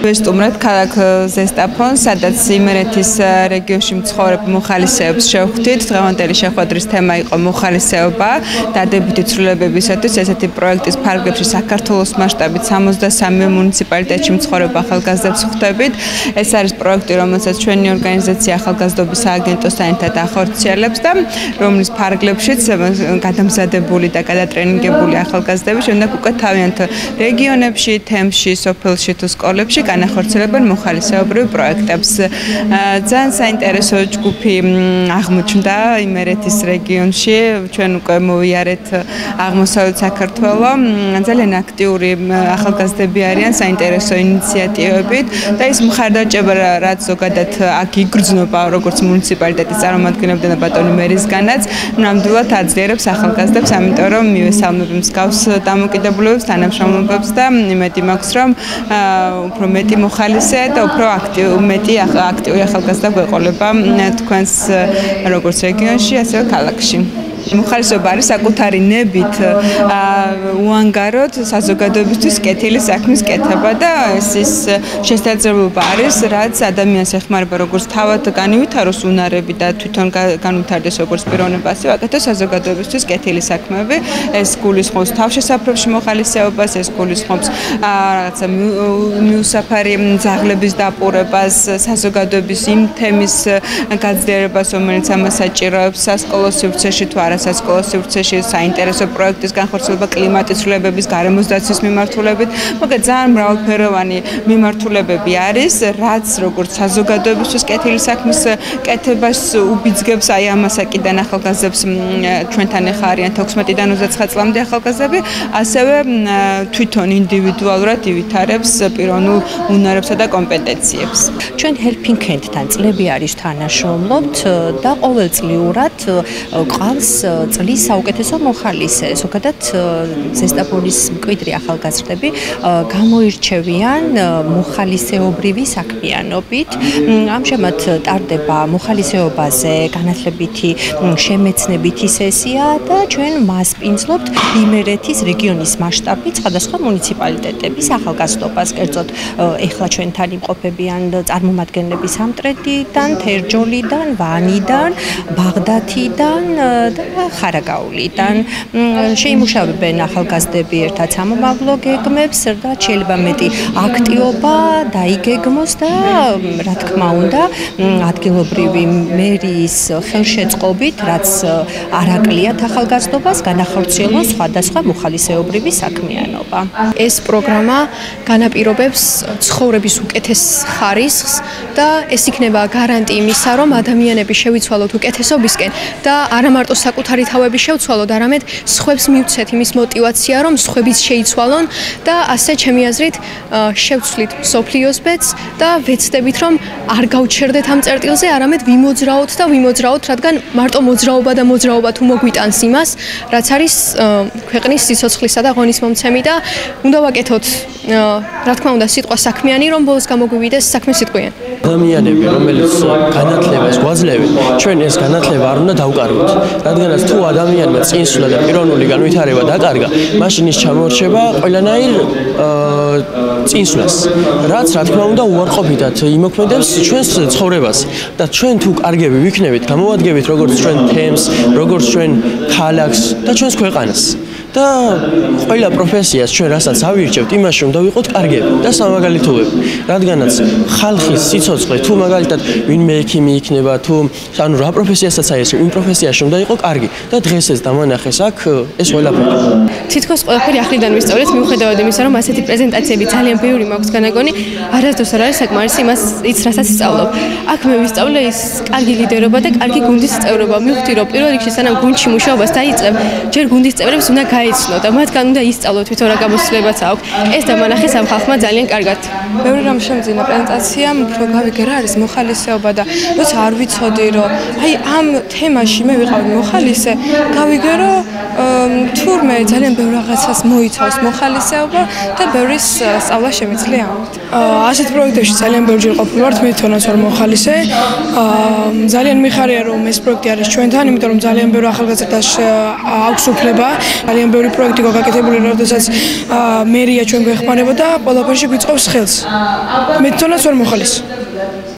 ვესტუმრად ქალაქ ზესტაფონს, სადაც იმერეთის რეგიონში მცხოვრებ მოხალისეებს შევხვდით. დღევანდელი შეხვედრის თემა იყო მოხალისეობა დადებითი ცვლილებებისათვის. ესეთი პროექტის ფარგლებში საქართველოს მასშტაბით 63 მუნიციპალიტეტში მცხოვრებ ახალგაზრდებს ხვდებით. ეს არის პროექტი, რომელსაც ჩვენი ორგანიზაცია ახალგაზრდობის სააგენტოსთან ერთად ახორციელებს და რომლის ფარგლებშიც გადამზადებული და გადატრენინგებული ახალგაზრდები შემდეგ უკვე თავიანთ რეგიონებში, თემში, სოფელში თუ სკოლებში განახორციელებენ მოხალისეობრივ პროექტებს. ძალიან საინტერესო ჯგუფი აღმოჩნდა იმერეთის რეგიონში. ჩვენ უკვე მოვიარეთ აღმოსავლეთ საქართველოს. ძალიან აქტიური ახალგაზრდები არიან საინტერესო ინიციატივებით და ის მხარდაჭერა რაც ზოგადად აქ იგრძნობა როგორც მუნიციპალიტეტის წარმომადგენლებთან და ბატონი მერისგანაც, ნამდვილად აძლიერებს ახალგაზრდებს, ამიტომ რომ მივესალმები მსგავს დამოკიდებულებებს, თანამშრომლობებს და იმედი მაქვს, რომ უფრო მეტი მოხალისე და უფრო აქტიური ახალგაზრდა გვეყოლება თქვენს როგორც რეგიონში, ასევე ქალაქში. მოხალისეობა არის საკუთარი ნებით უანგაროდ საზოგადოებისთვის კეთილი საქმის კეთება და ეს შესაძლებლობა არის, რაც ადამიანს ეხმარება როგორც თავად განივითაროს უნარები და თვითონ განვითარდეს როგორც პიროვნება, ასევე აკეთოს საზოგადოებისთვის კეთილი საქმეები. ეს გულისხმობს თავშესაფრებში მოხალისეობას, ეს გულისხმობს რაღაცა მიუსაფარი ძაღლების დაპურებას, საზოგადოების იმ თემის გაძლიერებას, რომელიც ამას საჭიროებს სასკოლო სივრცეში თუ სასკოლო სივრცეში, საინტერესო პროექტის განხორციელება კლიმატის ცვლილებების, გარემოს დაცვის მიმართულებით. მოკლედ ძალიან მრავალფეროვანი მიმართულებები არის, რაც როგორც საზოგადოებისთვის კეთილი საქმის კეთებას უბიძგებს, აი ამასაკიდან ახალგაზრდებს ჩვენთან ახლა არიან 16-დან 29 წლამდე ახალგაზრდები, ასევე თვითონ ინდივიდუალურად ივითარებს პიროვნულ უნარებსა და კომპეტენციებს. ჩვენ Helping Hand-თან წლები არის თანაშრომლობთ და ყოველწლიურად ყავს წლის საუკეთესო მოხალისე. ზოგადად ზესტაფონის მკვიდრი ახალგაზრდები გამოირჩევიან მოხალისეობრივი საქმიანობით. ამჟამად ტარდება მოხალისეობაზე განათლებითი შემეცნებითი სესია და ჩვენ მასპინძლობთ იმერეთის რეგიონის მასშტაბით სხვადასხვა მუნიციპალიტეტების ახალგაზრდობას. კერძოდ ეხლა ჩვენთან იმყოფებიან წარმომადგენლები სამტრედიდან, თერჯოლიდან, ვანიდან, ბაღდათიდან და ხარაგაულიდან. შეიმუშავებენ ახალგაზრდები ერთად სამომავლო გეგმებს და შეიძლება მეტი აქტიობა დაიგეგმოს და რა თქმა უნდა ადგილობრივი მერიის ხელშეწყობით, რაც არაკლიათ ახალგაზრდობას, განახორციელოს სხვადასხვა მოხალისეობრივი საქმიანობა. ეს პროგრამა განაპირობებს ცხოვრების უკეთეს ხარისხს და ეს იქნება გარანტი იმისა, რომ ადამიანები შევიცვალოთ უკეთესობისკენ და არა მარტო საკუთარი თავები შევცვალოთ, არამედ სხვებს მივცეთ იმის мотиваცია, რომ სხვებიც შეიცვალონ და ასე ჩემი აზრით შევცვლით მსოფლიოს ბედს და ვეცდებით, რომ არ გავჩერდეთ ამ წერტილზე, არამედ ვიმოძრაოთ, რადგან მარტო მოძრაობა და მოძრაობა თუ მოგვიტანს იმას, რაც არის ქვეყნის სიცოცხლისა და ღონისმომცემი და უნდა ვაკეთოთ, რა თქმა უნდა, სიტყვა საქმიანი, რომ ბოლოს გამოგვივიდეს საქმე სიტყვიან. ადამიანები, რომელიც განათლებას გვაძლევენ, ჩვენ ეს განათლება არ უნდა დავკარგოთ. რადგანაც თუ ადამიანმა წინსვლა და პიროვნული განვითარება დაკარგა, მაშინ ის ჩამორჩება ყველანაირ წინსვლას, რაც რა თქმა უნდა უარყოფითად იმოქმედებს ჩვენს ცხოვრებას და ჩვენ თუ კარგები ვიქნებით, გამოვადგებით როგორც ჩვენ თემს, როგორც ჩვენ ქალაქს და ჩვენს ქვეყანას. და ყველა პროფესიას ჩვენ რასაც ავირჩევთ, იმაში უნდა ვიყოთ კარგები და სამაგალითოები. რადგანაც ხალხის სიცოცხლე თუ მაგალითად ვინმე ექიმი იქნება თუ ანუ რა პროფესიასაც აიესო, იმ პროფესიაში უნდა იყო კარგი და დღეს ეს დამანახეს აქ ეს ყველაფერი. თითქოს ყველაფერი ახლიდან ვისწავლეთ, მიუხედავად იმისა, რომ ასეთი პრეზენტაციები ძალიან ბევრი მაქვს განაგონი, არასდროს არ არის საკმარისი ის რასაც ისწავლობ. აქ მე ვისწავლე ის კარგი ლიდერობა და კარგი გუნდის წევრობა. მივხვდი, რომ პირველ რიგში სანამ გუნდში მუშაობას დაიწყებ, ჯერ გუნდის წევრებს უნდა გაეცნო და მათგან უნდა ისწავლო თვითონ რა გამოცდილებაც აქვს. ეს დამანახეს ამ ხალხმა ძალიან კარგად. ბევრი რამ შემძინა პრეზენტაციამ, უფრო გავიგე რა არის მოხალისეობა და როცა არ ვიცოდი, რომ აი ამ თემაში მე ვიყავი მოხალისე, გავიგე, რომ თურმე ძალიან ბევრ რაღაცას მოიცავს მოხალისეობა და ბევრის სწავლა შემიძლია ამით. ასეთ პროექტებში ძალიან ბევრჯერ ყოფილი ვართ, მე თვითონაც ვარ მოხალისე. ძალიან მიხარია, რომ ეს პროექტი არის ჩვენთან, იმიტომ რომ ძალიან ბევრი ახალგაზრდას აქვს უფლება, ძალიან ბევრი პროექტი გაკეთებული, როდესაც მერია ჩვენ გვეხმარებოდა, ყველაფერში გვიწყობს ხელს. მე თვითონაც ვერ მოხალის.